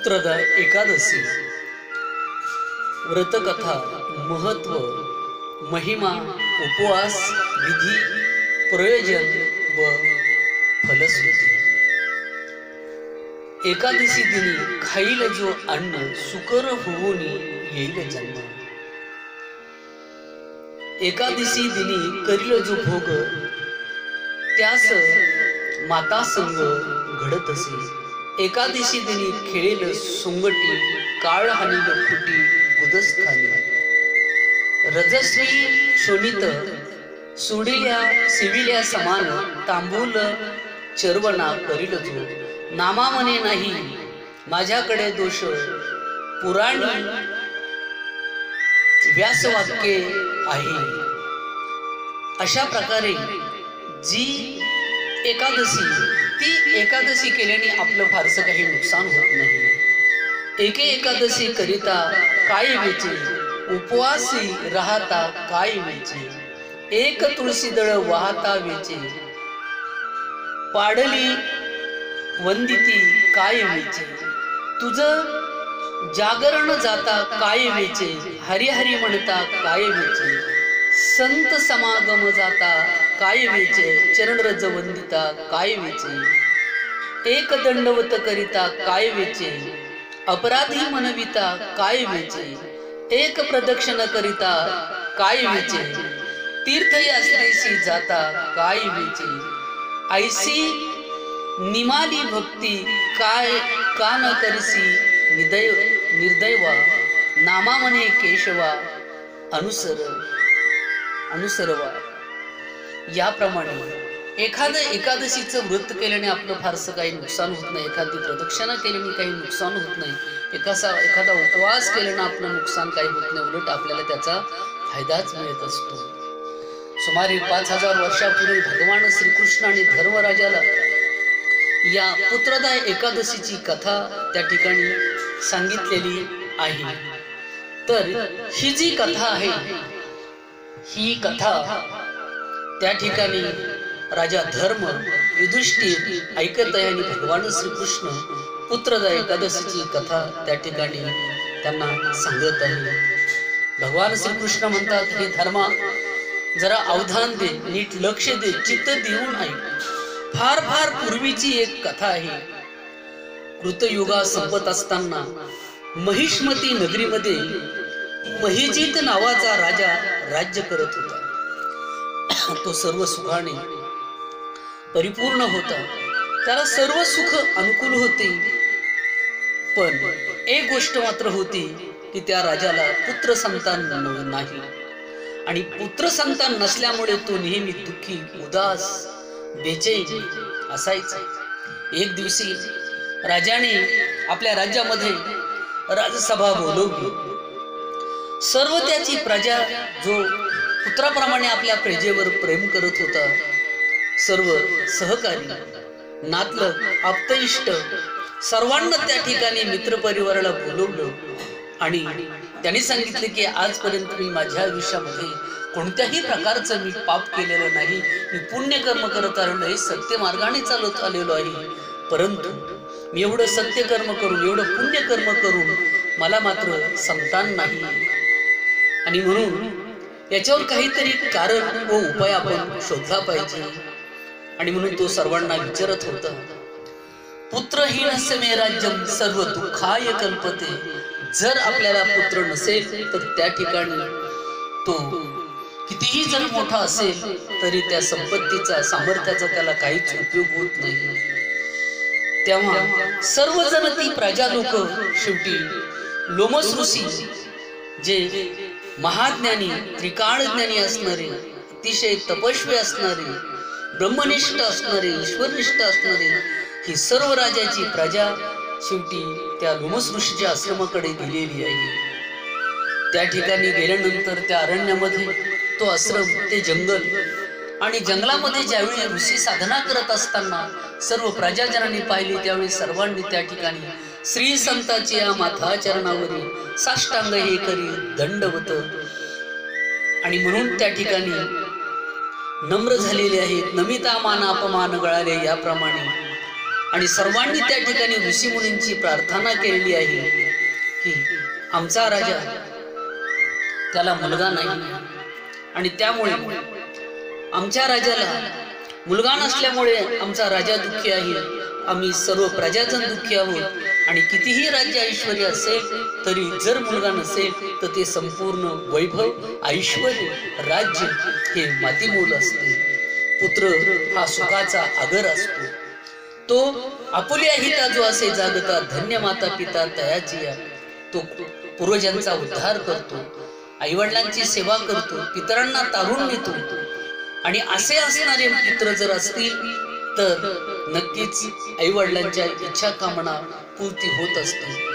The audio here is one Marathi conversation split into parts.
पुत्रदा एकादशी व्रतकथा महत्व महिमा उपवास विधी प्रयोजन व फलश्रुती। एकादशी दिनी खाईल जो अन्न सुकर होऊन येईल जन्म। एकादशी दिनी करील जो भोग त्यास माता संग घडत असे। एकादशी दिनी खेळेल सोंगटी काळ हानील फुटी गुदस्थानी। रजस्वी शोणित सोडिल्या सिविल्या समान तांबूल चरवणा करील जो। नामा म्हणे नाही माझ्याकडे दोष पुराणी व्यासवाक्ये आहे। अशा प्रकारे जी एकादशी ती एकादशी केल्याने आपलं फारसं काही नुकसान होत नाही। एके एकादशी करिता काय वेचे उपवासी राहता काय वेचे। एक तुळशी दळ वाहता वेचे पाडली वंदिती काय वेचे। तुझ जागरण जाता काय वेचे हरिहरी म्हणता काय वेचे। संत समागम जाता काय वेचे चरणरज वंदिता काय वेचे। एक दंडवत करिता काय वेचे अपराधी मनविता काय वेचे। एक प्रदक्षिण करिता काय वेचे तीर्थयात्रेशी जाता काय वेचे। ऐसी निमाली भक्ती काय का न करसी निर्दैवा। नामा म्हणे केशवा अनुसरवा। याप्रमाणे एखादं एकादशीचं व्रत केल्याने आपलं फारसं काही नुकसान होत नाही। एखादी प्रदक्षिणा केल्याने काही नुकसान होत नाही। एखादा उपवास केल्याने आपलं नुकसान काही होत नाही, उलट आपल्याला त्याचा फायदाच मिळत असतो। सुमारे 5000 वर्षापूर्वी भगवान श्रीकृष्ण आणि धर्मराजाला या पुत्रदा एकादशीची कथा त्या ठिकाणी सांगितलेली आहे। तर ही जी कथा आहे ही कथा त्या ठिकाणी राजा धर्म युधिष्ठिर ऐकत आहे आणि भगवान श्रीकृष्ण पुत्रदा एकादशीची कथा त्या ठिकाणी त्यांना सांगत आहे। भगवान श्रीकृष्ण म्हणतात, हे धर्मा जरा अवधान दे, नीट लक्ष दे, चित्त देऊन ऐक। फार फार पूर्वीची एक कथा आहे। कृतयुगा संपत असताना महिष्मती नगरीमध्ये महिजित नावाचा राजा राज्य करत होता। तो सर्व सुखाने परिपूर्ण होता, त्याला सर्व सुख अनुकूल होते। पण एक गोष्ट मात्र होती की त्या राजाला पुत्र संतान नाही आणि पुत्र संतान नसल्यामुळे तो नेहमी दुःखी उदास बेचैन असायचा। एक दिवशी राजाने आपल्या राज्यामध्ये राजसभा बोलवली। सर्व त्याची प्रजा जो पुत्राप्रमाणे आपल्या प्रजेवर प्रेम करत होता, सर्व सहकारी नातलग आप्तइष्ट सर्वांना त्या ठिकाणी मित्रपरिवाराला बोलवलं आणि त्यांनी सांगितले की आजपर्यंत मी माझ्या आयुष्यामध्ये कोणत्याही प्रकारचं मी पाप केलेलं नाही, मी पुण्यकर्म करत आलेलो आहे, सत्य मार्गाने चालत आलेलो आहे। परंतु मी एवढं सत्यकर्म करून एवढं पुण्यकर्म करून मला मात्र संतान नाही आणि म्हणून याच्यावर काहीतरी कारण व उपाय आपण शोधला पाहिजे। आणि म्हणून तो सर्वांना विचारत होता, पुत्रहीनस्य मे राज्यम सर्व दुःखाय कल्पते। जर आपल्याला पुत्र नसेल तर त्या ठिकाणी तो कितीही जर मोठा असेल तरी त्या संपत्तीचा सामर्थ्याचा त्याला काहीच उपयोग होत नाही। तेव्हा सर्वजण ती प्रजा लोक शेवटी लोमस ऋषी जे महाज्ञानी त्रिकाळज्ञानी असणारे अतिशय तपस्वी असणारे ब्रह्मनिष्ठ असणारे ईश्वरनिष्ठ असणारे ही सर्व राजाची प्रजा शेवटी त्या लोमस ऋषीच्या आश्रमाकडे गेलेली आहे। त्या ठिकाणी गेल्यानंतर त्या अरण्यामध्ये तो आश्रम ते जंगल आणि जंगलामध्ये ज्यावेळी ऋषी साधना करत असताना सर्व प्रजाजनांनी पाहिली, त्यावेळी सर्वांनी त्या ठिकाणी श्री संताची या माथा चरणावरी साष्टांग हे करी दंडवत आणि म्हणून त्या ठिकाणी नम्र झालेले आहेत। नमिता मान अपमान गळाले याप्रमाणे आणि सर्वांनी त्या ठिकाणी ऋषीमुनींची प्रार्थना केलेली आहे की आमचा राजा त्याला मुलगा नाही आणि त्यामुळे आमच्या राजाला मुलगा नसल्यामुळे आमचा राजा दुःखी आहे, आम्ही सर्व प्रजाजन दुःखी आहोत आणि कितीही राज्य ऐश्वर्य असेल तरी जर मुलगा नसेल तर ते संपूर्ण वैभव ऐश्वर राज्य हे मातीमोल असते. पुत्र हा सुखाचा आगर असतो. तो आपुल्या हिता जो असे जागता धन्य माता पिता तयाचिया. तो पूर्वजांचा उद्धार करतो, आईवडिलांची सेवा करतो, पितरांना तारून नेतो आणि असे असणारे पुत्र जर असतील तर नक्कीच आईवडिलांच्या इच्छा कामना पूर्ती होत असते.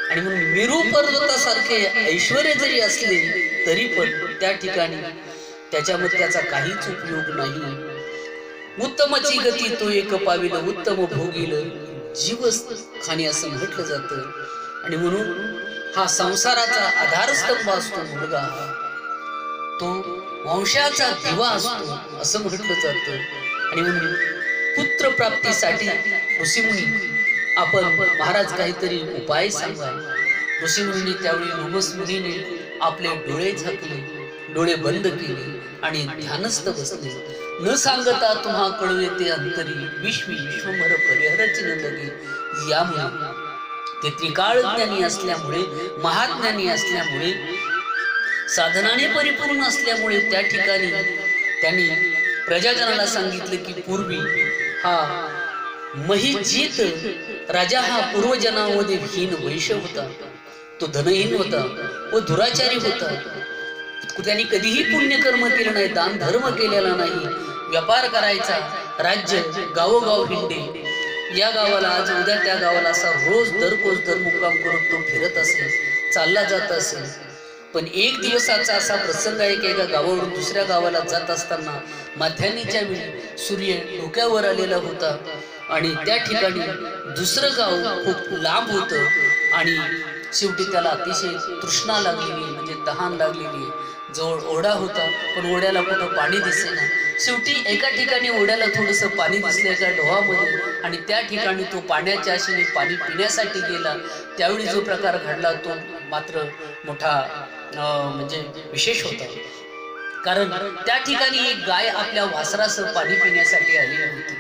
आणि म्हणून मेरू पर्वतासारखे ऐश्वर्य जरी असले तरी पण त्या ठिकाणी त्याच्यामध्ये त्याचा काहीच उपयोग नाही. उत्तमची गती तो एक पाविल उत्तम भोगील जीव खाणी असं म्हटलं जातं. आणि म्हणून हा संसाराचा आधारस्तंभ असतो मुलगा, तो वंशाचा दिवा असतो असं म्हटलं जातं. आणि म्हणून पुत्र प्राप्तीसाठी ऋषीमुनी आपण महाराज काहीतरी उपाय सांगा. ऋषीमुनी त्यावेळी लोमस मुनीने आपले डोळे झाकले, डोळे बंद केले आणि ध्यानस्थ बसले. न सांगता तुम्हा कळू येते अंतरी विश्वी विश्वभर परिहरची न लगे. यामुळे ते त्रिकाळ ज्ञानी असल्यामुळे, महाज्ञानी असल्यामुळे, साधनाने परिपूर्ण असल्यामुळे त्या ठिकाणी त्यांनी प्रजाजनाला सांगितले की पूर्वी हा महिजीत राजा हा पूर्वजनामध्ये हीन वैश्य होता, तो धनहीन होता व दुराचारी होता. त्यांनी कधीही पुण्यकर्म केलं नाही, दान धर्म केलेला नाही, व्यापार करायचा, राज्य गावोगाव हिंडे, या गावाला आज उद्या त्या गावाला असा रोज दररोज दर मुक्काम करून तो फिरत असेल, चालला जात असेल. पण एक दिवसाचा असा प्रसंग आहे की एका गावावरून दुसऱ्या गावाला जात असताना माध्यान्हीच्या वेळी सूर्य डोक्यावर आलेला होता आणि त्या ठिकाणी दुसरं गाव खूप लांब होतं आणि शेवटी त्याला अतिशय तृष्णा लागलेली, म्हणजे तहान लागलेली. जवळ ओढा होता पण ओढ्याला कुठं पाणी दिसेना. शेवटी एका ठिकाणी ओढ्याला थोडंसं पाणी दिसलं एका डोहामध्ये आणि त्या ठिकाणी तो पाण्याच्या आशेने पाणी पिण्यासाठी गेला. त्यावेळी जो प्रकार घडला तो मात्र मोठा म्हणजे विशेष होता. कारण त्या ठिकाणी एक गाय आपल्या वासरासह पाणी पिण्यासाठी आलेली होती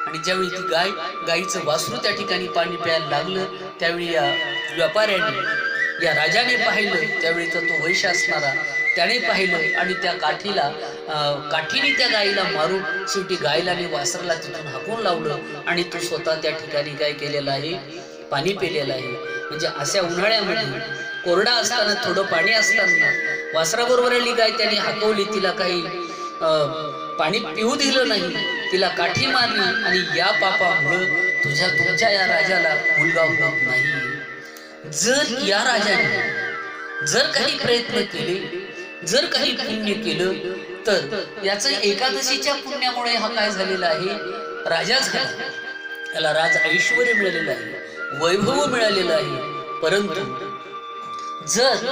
आणि ज्यावेळी ती गायीचं वासरू त्या ठिकाणी पाणी प्यायला लागलं त्यावेळी या व्यापाऱ्याने, या राजाने पाहिलं. त्यावेळीचा तो वैश्य असणारा त्याने पाहिलं आणि त्या काठीने त्या गायीला मारून शेवटी गायला आणि वासराला तिथून हाकून लावलं आणि तो स्वतः त्या ठिकाणी काय केलेला आहे, पाणी पिलेलं आहे. म्हणजे अशा उन्हाळ्यामध्ये कोरडा असताना थोडं पाणी असताना वासराबरोबर आली गाय, त्याने हाकवली, तिला काही पाणी पिऊ दिलं नाही, तिला काठी मारली आणि या पापामुळं तुमच्या या राजाला मुलगा होत नाही. जर या राजाने जर काही प्रयत्न केले, जर काही पुण्य केलं तर याच एकादशीच्या पुण्यामुळे हा काय झालेला आहे, राजा झाला, त्याला राज ऐश्वर्य मिळालेलं आहे, वैभव मिळालेलं आहे. परंतु जर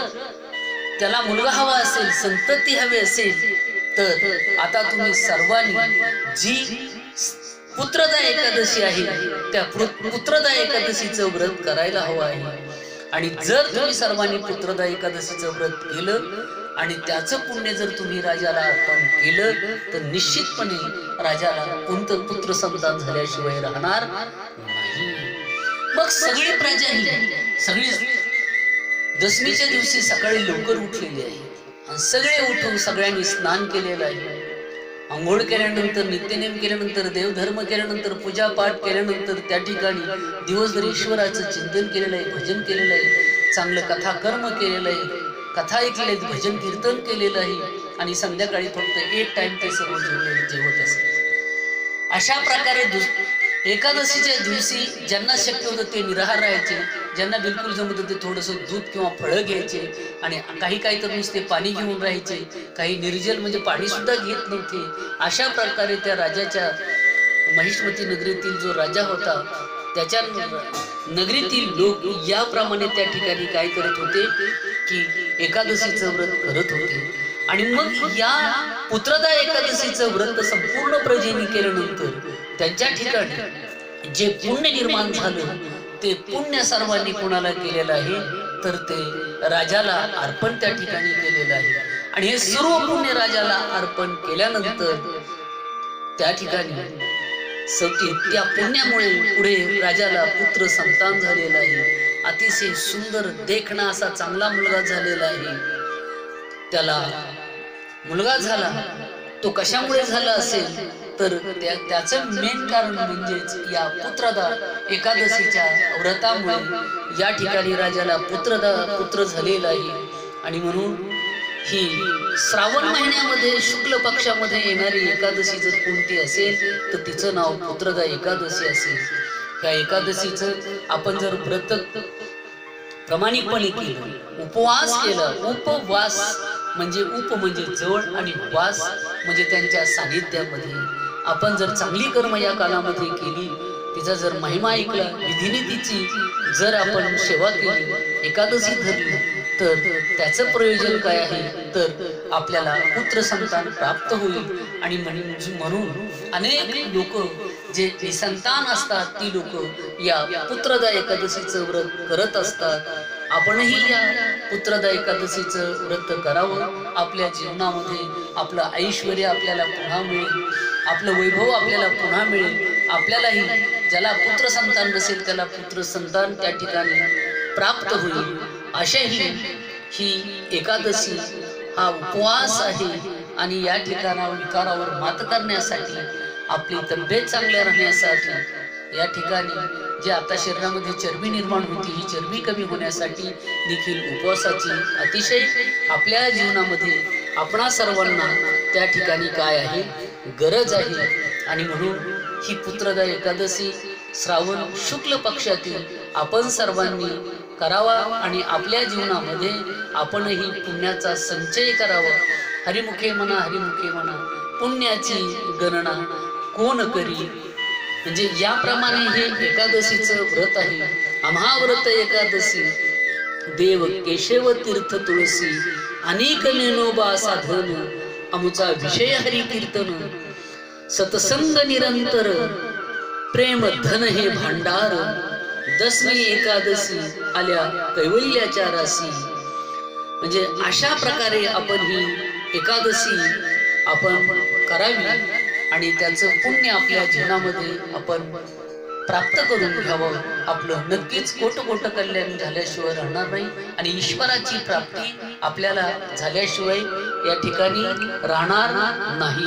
त्याला मुलगा हवा असेल, संतती हवी असेल तर आता तुम्ही सर्वांनी जी पुत्रदा एकादशी आहे त्या पुत्रदा एकादशीचं व्रत करायला हवं आहे. आणि जर तुम्ही सर्वांनी पुत्रदा एकादशीचं व्रत केलं आणि त्याचं पुण्य जर तुम्ही राजाला अर्पण केलं तर निश्चितपणे राजाला कोणतं पुत्र संतान झाल्याशिवाय राहणार नाही. मग सगळी प्रजा ही सगळी दशमीच्या दिवशी सकाळी लवकर उठलेली आहे आणि सगळे उठून सगळ्यांनी स्नान केलेलं आहे. आंघोळ केल्यानंतर, नित्यनेम केल्यानंतर, देवधर्म केल्यानंतर, पूजापाठ केल्यानंतर त्या ठिकाणी दिवसभर ईश्वराचं चिंतन केलेलं आहे, भजन केलेलं आहे, चांगलं कथाकर्म केलेलं आहे, कथा ऐकलेले आहेत, भजन कीर्तन केलेलं आहे आणि संध्याकाळी फक्त एक टाइम ते सर्व जेवत असतात. अशा प्रकारे एकादशीच्या दिवशी ज्यांना शक्य होतं ते निराहार राहायचे, ज्यांना बिलकुल जमत होते थोडंसं दूध किंवा फळं घ्यायचे आणि काही तर नुसते पाणी घेऊन राहायचे, काही निर्जल म्हणजे पाणी सुद्धा घेत नव्हते. अशा प्रकारे त्या राजाच्या महिष्मती नगरीतील जो राजा होता त्याच्या नगरीतील लोक याप्रमाणे त्या ठिकाणी काय करत होते की एकादशीचं व्रत करत होते. आणि मग या पुत्रदा एकादशीचं व्रत संपूर्ण प्रजेने केल्यानंतर त्यांच्या ठिकाणी जे पुण्य निर्माण झालं ते पुण्य सर्वांनी कोणाला केलेलं आहे तर ते राजाला अर्पण त्या ठिकाणी केलेलं आहे. आणि हे सर्व पुण्य राजाला अर्पण केल्यानंतर त्या ठिकाणी त्या पुण्यामुळे पुढे राजाला पुत्र संतान झालेला आहे. अतिशय सुंदर देखणा असा चांगला मुलगा झालेला आहे. त्याला मुलगा झाला तो कशामुळे झाला असेल तर त्याचं मेन कारण म्हणजेच या पुत्रदा एकादशीच्या व्रतामुळे या ठिकाणी राजाला पुत्र झालेला आहे. आणि म्हणून ही श्रावण महिन्यामध्ये शुक्ल पक्षामध्ये येणारी एकादशी जर कोणती असेल तर तिचं नाव पुत्रदा एकादशी असेल. ह्या एकादशीचं आपण जर व्रत प्रामाणिकपणे केलं, उपवास केला, उपवास म्हणजे म्हणजे जवळ आणि वास म्हणजे त्यांच्या सानिध्यामध्ये आपण जर चांगली कर्म या कालामध्ये केली, तिचा जर महिमा ऐकला, विधिनीतीची जर आपण सेवा केली, एकादशी धरली तर त्याचं प्रयोजन काय आहे तर आपल्याला पुत्र संतान प्राप्त होईल. आणि म्हणून अनेक लोक जे निसंतान असतात ती लोक या पुत्रदा एकादशीचं व्रत करत असतात. आपणही या पुत्रदा एकादशीचं व्रत करावं. आपल्या जीवनामध्ये आपलं ऐश्वर्य आपल्याला पुन्हा मिळेल, आपलं वैभव आपल्याला पुन्हा मिळेल. आपल्यालाही ज्याला पुत्र संतान नसेल त्याला पुत्र संतान त्या ठिकाणी प्राप्त होईल. अशाही ही एकादशी हा उपवास आहे. आणि या ठिकाणावर विकारावर मात करण्यासाठी, आपली तब्येत चांगल्या राहण्यासाठी, या ठिकाणी जे आता शरीरामध्ये चरबी निर्माण होती ही चरबी कमी होण्यासाठी देखील उपवासाची अतिशय आपल्या जीवनामध्ये आपणा सर्वांना त्या ठिकाणी काय आहे गरज आहे. आणि म्हणून ही पुत्रदा एकादशी श्रावण शुक्ल पक्षातील आपण सर्वांनी करावा आणि आपल्या जीवनामध्ये आपणही पुण्याचा संचय करावा. हरिमुखे म्हणा, हरिमुखे म्हणा, पुण्याची गणना कोण करी. म्हणजे याप्रमाणे हे एकादशीचं व्रत आहे. आम्हा व्रत एकादशी देव केशव तीर्थ तुळसी अनेक नेनोबा साधन अमुचा विषय हरी कीर्तन सतसंग निरंतर प्रेम धन हे भांडार दसमी एकादशी आल्या कैवल्याच्या राशी. म्हणजे अशा प्रकारे आपण ही एकादशी आपण करावी आणि त्याचं पुण्य आपल्या जीवनामध्ये आपण प्राप्त करून घ्यावं. आपलं नक्कीच कोट कल्याण झाल्याशिवाय राहणार नाही आणि ईश्वराची प्राप्ती आपल्याला झाल्याशिवाय या ठिकाणी राहणार नाही.